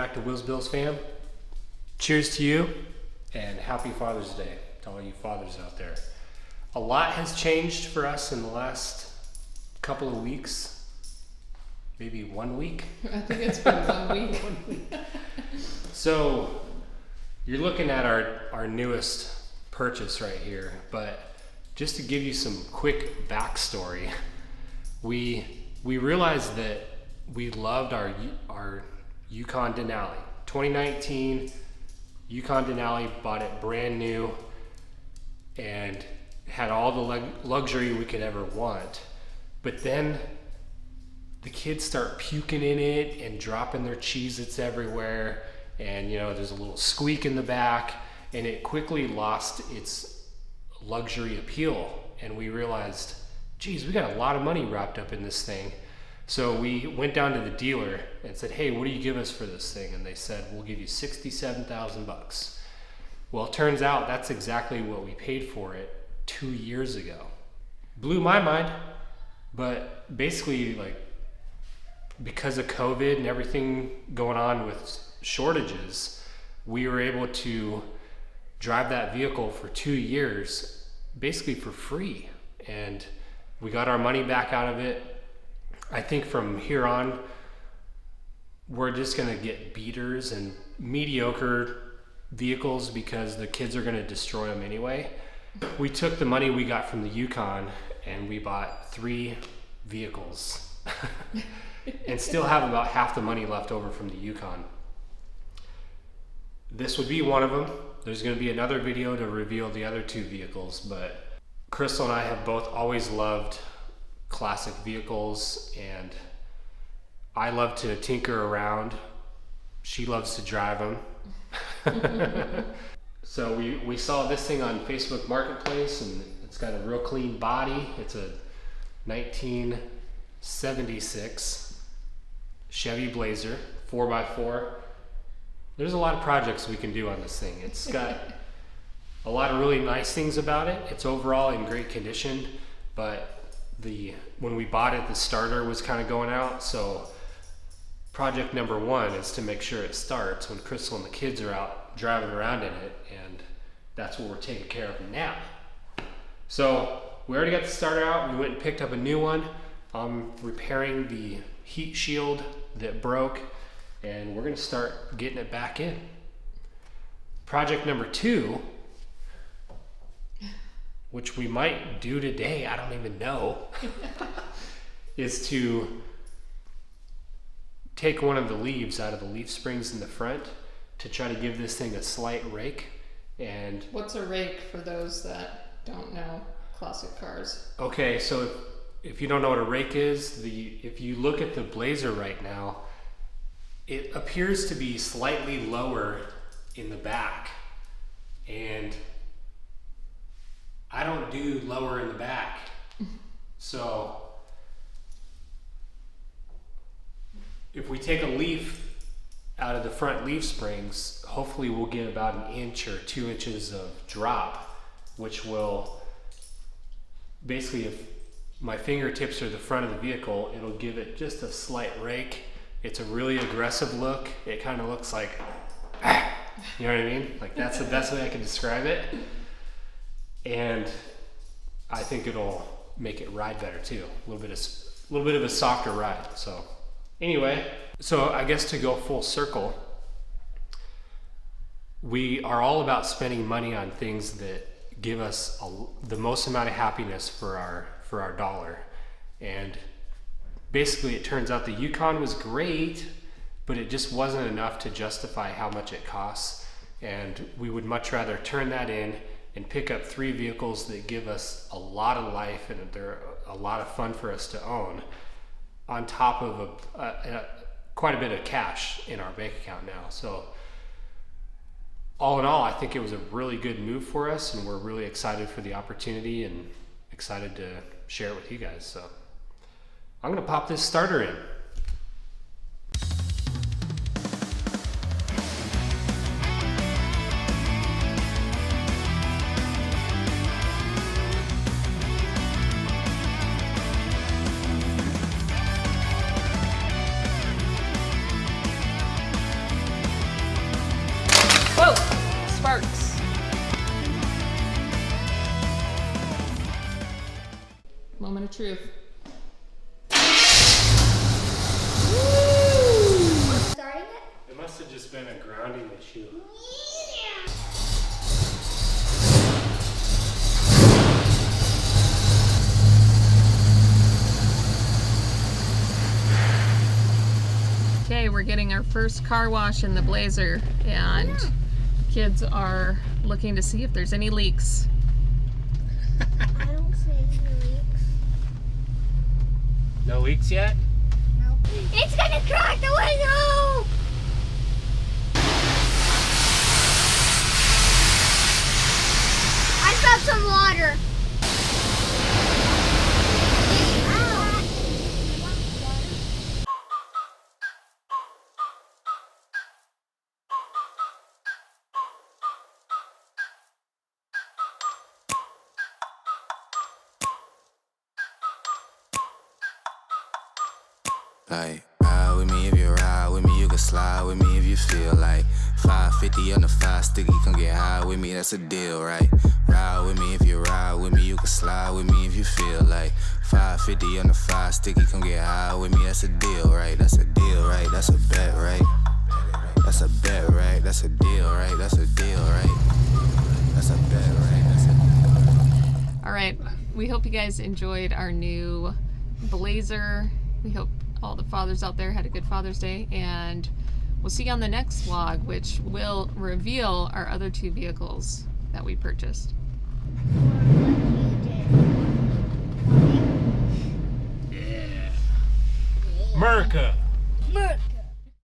back to Will's Bills fam. Cheers to you, and happy Father's Day to all you fathers out there. A lot has changed for us in the last couple of weeks, maybe 1 week. I think it's been 1 week. 1 week. So you're looking at our newest purchase right here, but just to give you some quick backstory, we realized that we loved our Yukon Denali. 2019 Yukon Denali, bought it brand new and had all the luxury we could ever want. But then the kids start puking in it and dropping their Cheez-Its everywhere, and there's a little squeak in the back, and it quickly lost its luxury appeal. And we realized, geez, we got a lot of money wrapped up in this thing. So we went down to the dealer and said, hey, what do you give us for this thing? And they said, we'll give you $67,000. Well, it turns out that's exactly what we paid for it 2 years ago. Blew my mind, but basically, because of COVID and everything going on with shortages, we were able to drive that vehicle for 2 years, basically for free. And we got our money back out of it. I think from here on, we're just gonna get beaters and mediocre vehicles because the kids are gonna destroy them anyway. We took the money we got from the Yukon and we bought 3 vehicles and still have about half the money left over from the Yukon. This would be one of them. There's gonna be another video to reveal the other 2 vehicles, but Crystal and I have both always loved classic vehicles, and I love to tinker around. She loves to drive them. So we saw this thing on Facebook Marketplace, and it's got a real clean body. It's a 1976 Chevy Blazer 4x4. There's a lot of projects we can do on this thing. It's got a lot of really nice things about it. It's overall in great condition, but when we bought it, the starter was kind of going out. So project number 1 is to make sure it starts when Crystal and the kids are out driving around in it, and that's what we're taking care of now. So we already got the starter out. We went and picked up a new one. I'm repairing the heat shield that broke, and we're gonna start getting it back in. Project number 2, which we might do today, I don't even know, is to take one of the leaves out of the leaf springs in the front to try to give this thing a slight rake. And what's a rake for those that don't know classic cars? Okay, so if you don't know what a rake is, if you look at the Blazer right now, it appears to be slightly lower in the back, and I don't do lower in the back. So if we take a leaf out of the front leaf springs, hopefully we'll get about 1 inch or 2 inches of drop, which will basically, if my fingertips are the front of the vehicle, it'll give it just a slight rake. It's a really aggressive look. It kind of looks like, you know what I mean? Like, that's the best way I can describe it. And I think it'll make it ride better too. A little bit of a softer ride. So anyway, so I guess to go full circle, we are all about spending money on things that give us the most amount of happiness for our dollar. And basically it turns out the Yukon was great, but it just wasn't enough to justify how much it costs. And we would much rather turn that in and pick up 3 vehicles that give us a lot of life and they're a lot of fun for us to own, on top of quite a bit of cash in our bank account now. So all in all, I think it was a really good move for us, and we're really excited for the opportunity and excited to share it with you guys. So I'm gonna pop this starter in. Moment of truth. Starting it? It must have just been a grounding issue. Okay, we're getting our first car wash in the Blazer, and kids are looking to see if there's any leaks. I don't see any leaks. No leaks yet? No. It's gonna crack the window! I found some water. Like, ride with me if you ride with me, you can slide with me if you feel like 550 on the 5 sticky, come get high with me, that's a deal, right? Ride with me if you ride with me, you can slide with me if you feel like 550 on the 5 sticky, come get high with me, that's a deal, right? That's a deal, right? That's a bet, right? That's a bet, right? That's a deal, right? That's a deal, right? That's a bet, right? That's a All right, we hope you guys enjoyed our new Blazer. We hope all the fathers out there had a good Father's Day, and we'll see you on the next vlog, which will reveal our other 2 vehicles that we purchased. America!